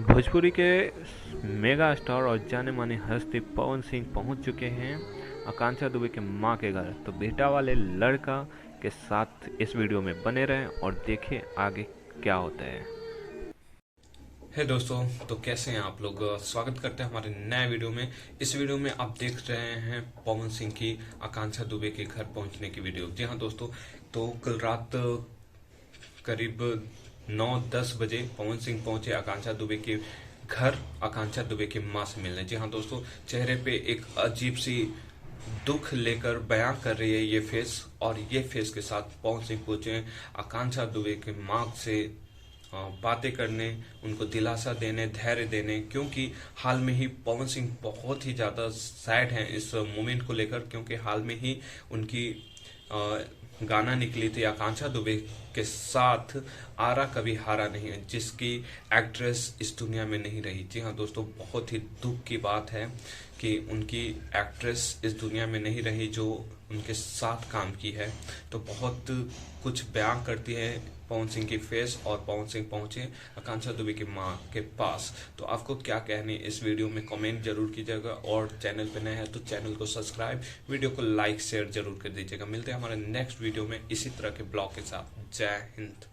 भोजपुरी के mega star और जाने माने हस्ती पवन सिंह पहुंच चुके हैं आकांक्षा दुबे के मां के घर। तो बेटा वाले लड़का के साथ इस वीडियो में बने रहें और देखें आगे क्या होता है। हे दोस्तों, तो कैसे हैं आप लोग। स्वागत करते हैं हमारे नए वीडियो में। इस वीडियो में आप देख रहे हैं पवन सिंह की आकांक्षा दुबे के घर पहुंचने की वीडियो। जी हाँ दोस्तों, तो कल रात करीब 9-10 बजे पवन सिंह पहुंचे आकांक्षा दुबे के घर, आकांक्षा दुबे की मां से मिलने। जी हाँ दोस्तों, चेहरे पे एक अजीब सी दुख लेकर बयां कर रही है ये फेस, और ये फेस के साथ पवन सिंह पहुंचे आकांक्षा दुबे के मां से बातें करने, उनको दिलासा देने, धैर्य देने, क्योंकि हाल में ही पवन सिंह बहुत ही ज़्यादा सैड हैं इस मोमेंट को लेकर, क्योंकि हाल में ही उनकी गाना निकली थी आकांक्षा दुबे के साथ, आरा कभी हारा नहीं है, जिसकी एक्ट्रेस इस दुनिया में नहीं रही। जी हाँ दोस्तों, बहुत ही दुख की बात है कि उनकी एक्ट्रेस इस दुनिया में नहीं रही जो उनके साथ काम की है। तो बहुत कुछ बयां करती है पवन सिंह की फेस, और पवन सिंह पहुंचे आकांक्षा दुबे की मां के पास। तो आपको क्या कहने इस वीडियो में कमेंट जरूर कीजिएगा, और चैनल पे नए हैं तो चैनल को सब्सक्राइब, वीडियो को लाइक शेयर जरूर कर दीजिएगा। मिलते हैं हमारे नेक्स्ट वीडियो में इसी तरह के ब्लॉग के साथ। जय हिंद।